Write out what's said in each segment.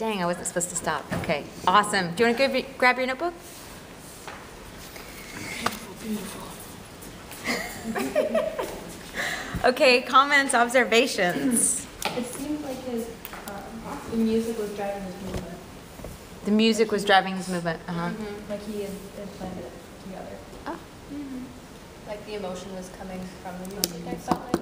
dang, I wasn't supposed to stop. Okay, awesome. Do you want to grab your notebook? Okay, comments, observations. It seemed like the music was driving his movement. The music was driving his movement. Like he had planned it together. Oh. Like the emotion was coming from the music, I felt like.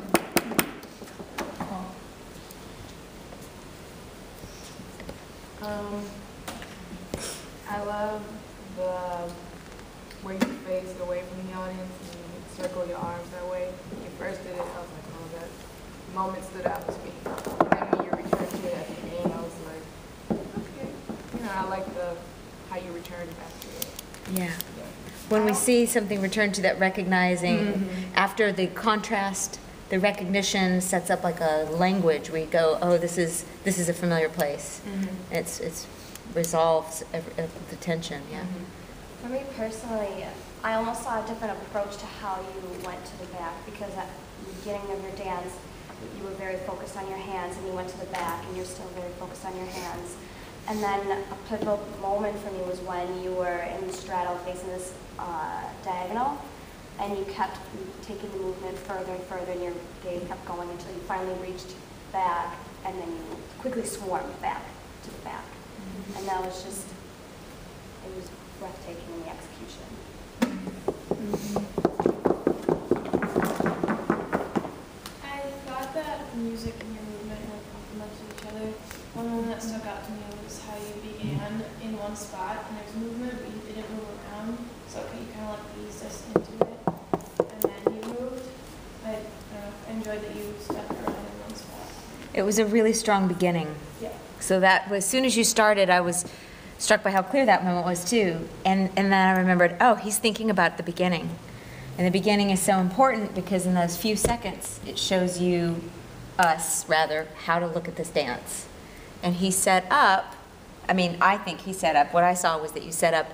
I love where you face away from the audience and you circle your arms that way. When you first did it, I was like, oh, that moment stood out to me. And then when you returned to it at the end, I was like, okay. You know, I like how you returned back to it. Yeah. When we see something return to that recognizing, after the contrast, the recognition sets up like a language. We go, oh, this is a familiar place. It's resolves the tension. Yeah. For me personally, I almost saw a different approach to how you went to the back, because at the beginning of your dance, you were very focused on your hands, and you went to the back, and you're still very focused on your hands. And then a pivotal moment for me was when you were in the straddle facing this diagonal, and you kept taking the movement further and further, and your gaze kept going until you finally reached back, and then you quickly swarmed back to the back. And that was just, it was breathtaking in the execution. I thought that music and your movement like complemented each other. One moment that stuck out to me was how you began in one spot and there's movement, but you didn't move around. So you kind of like eased us into it, and then you moved. I don't know, I enjoyed that you stepped around in one spot. It was a really strong beginning. Yeah. So that as soon as you started, I was struck by how clear that moment was too. And then I remembered, oh, he's thinking about the beginning. And the beginning is so important because in those few seconds, it shows you, us rather, how to look at this dance. And he set up, I think he set up, what I saw was that you set up,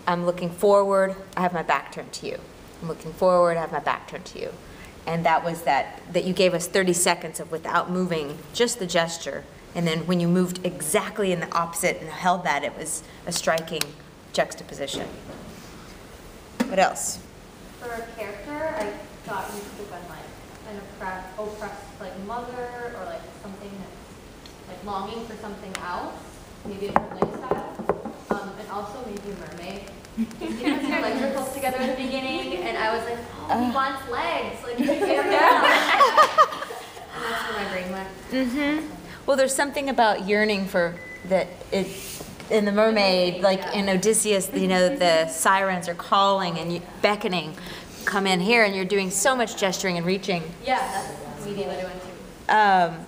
I'm looking forward, I have my back turned to you. I'm looking forward, I have my back turned to you. And that was that you gave us 30 seconds of without moving, just the gesture. And then when you moved exactly in the opposite and held that, it was a striking juxtaposition. What else? For a character, I thought you could have been like an oppressed like mother, or like something that's like longing for something else, maybe a different lifestyle, and also maybe a mermaid. You know, your legs were close together at the beginning, and I was like, oh, he wants legs, like get him down. And that's where my brain went. Well, there's something about yearning for that. In the mermaid, like in Odysseus, you know, the sirens are calling and beckoning, come in here, and you're doing so much gesturing and reaching. Yeah, that's immediately what I went to.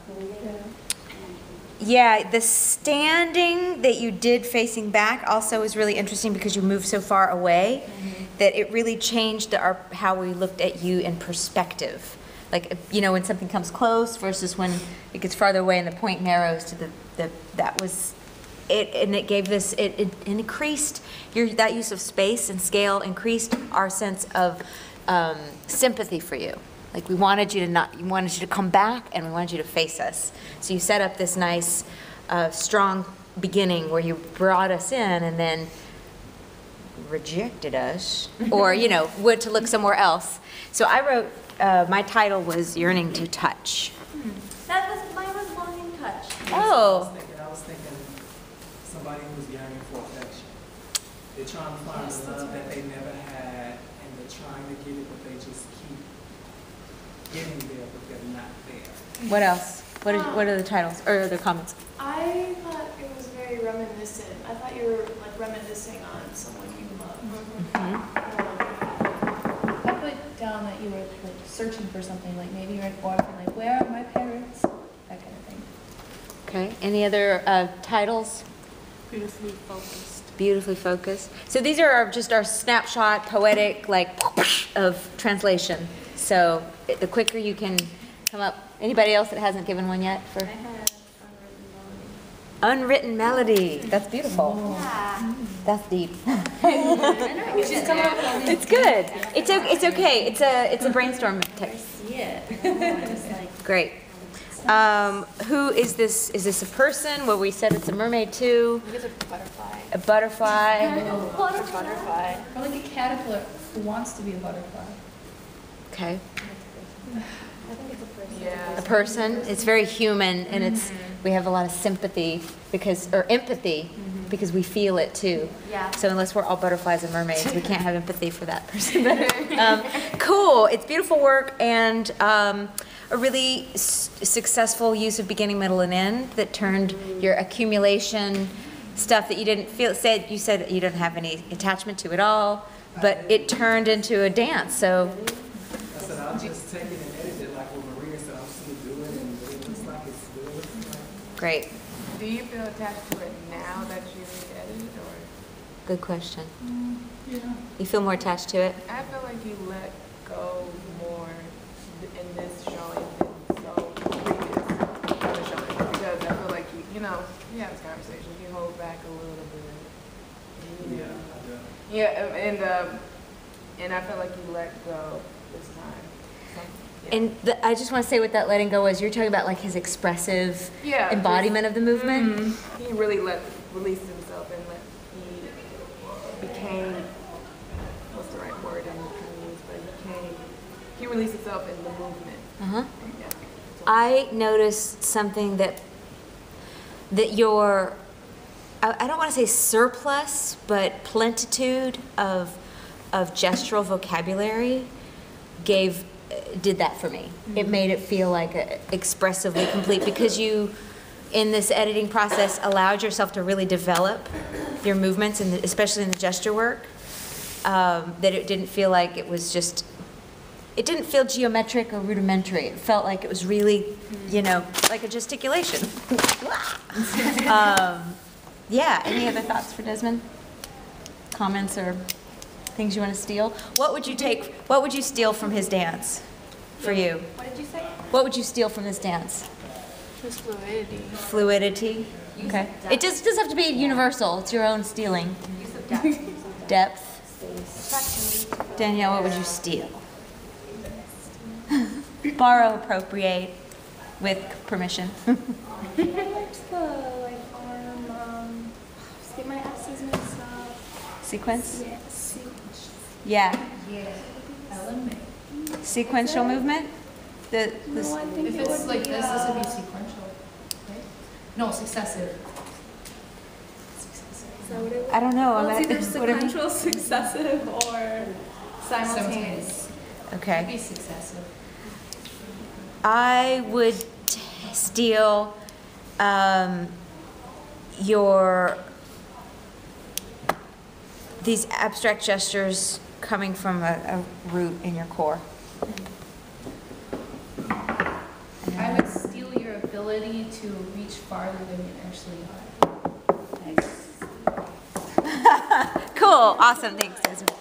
Yeah, the standing that you did facing back also is really interesting because you moved so far away that it really changed how we looked at you in perspective. Like, you know, when something comes close versus when it gets farther away and the point narrows to that was it, and it gave this, it increased that use of space and scale increased our sense of sympathy for you. Like we wanted you to come back, and we wanted you to face us. So you set up this nice, strong beginning where you brought us in and then rejected us, or you know, went to look somewhere else. So I wrote, my title was Yearning to Touch. Mine was Longing Touch. Oh. I was thinking somebody who's yearning for affection. They're trying to find the love that they never had, and they're trying to get it, but they just keep getting there, but they're not there. What else? What are the titles or the comments? I thought it was very reminiscent. I thought you were like reminiscing on someone you loved. I put down that you were like searching for something, like maybe you're an orphan, like where are my parents? That kind of thing. Okay. Any other titles? Beautifully focused. Beautifully focused. So these are just our snapshot, poetic, like of translation. So the quicker you can come up. Anybody else that hasn't given one yet? For I had Unwritten Melody. That's beautiful. Yeah. That's deep. It's good. It's okay. It's a brainstorm text. Yeah. Great. Who is this? Is this a person? Well, we said it's a mermaid too. I think it's a butterfly. A butterfly. A butterfly. Or like a caterpillar who wants to be a butterfly. Okay. I think it's a person. Yeah. A person. It's very human, and it's we have a lot of sympathy or empathy because we feel it too. Yeah. So unless we're all butterflies and mermaids, we can't have empathy for that person. Cool. It's beautiful work and a really successful use of beginning, middle, and end that turned your accumulation stuff that you didn't feel. You said you didn't have any attachment to at all, but it turned into a dance. So. I said, I'll just take it and edit it like what Maria said. I'm just going to do it, and it looks like it's good. Great. Do you feel attached to it now that you edited, or? Good question. Yeah. You feel more attached to it? I feel like you let go more in this showing than so previous other showing, because I feel like you know, you have this conversation, you hold back a little bit. Yeah, I do. Yeah, and I feel like you let go this time. Yeah. And I just want to say what that letting go was. You're talking about like his expressive Yeah, embodiment of the movement. He really released himself and he became, what's the right word I'm trying to use, but he released himself in the movement. Uh-huh. Yeah. I noticed something that your, I don't want to say surplus, but plentitude of gestural vocabulary did that for me. It made it feel like expressively complete because you, in this editing process, allowed yourself to really develop your movements, and especially in the gesture work, that it didn't feel like it was just, it didn't feel geometric or rudimentary. It felt like it was really, like a gesticulation. Yeah, any other thoughts for Desmond? Comments or things you want to steal? What would you steal from his dance for you? What did you say? What would you steal from this dance? Just fluidity. Fluidity? Okay. It just doesn't have to be universal. It's your own stealing. Use of depth. Depth. Danielle, what would you steal? Borrow, appropriate, with permission. I liked the arm, get my S's mixed up. Sequence? Yeah, Yeah. Element. Sequential movement? No, I think If it it's would like be, this would be sequential, right? No, successive. Is that what it was? I don't know. Well, it's either whatever. sequential, successive, or simultaneous. Could Okay. be successive. I would steal these abstract gestures coming from a root in your core. I would steal your ability to reach farther than you actually are. Cool. Awesome. Thanks, Desmond.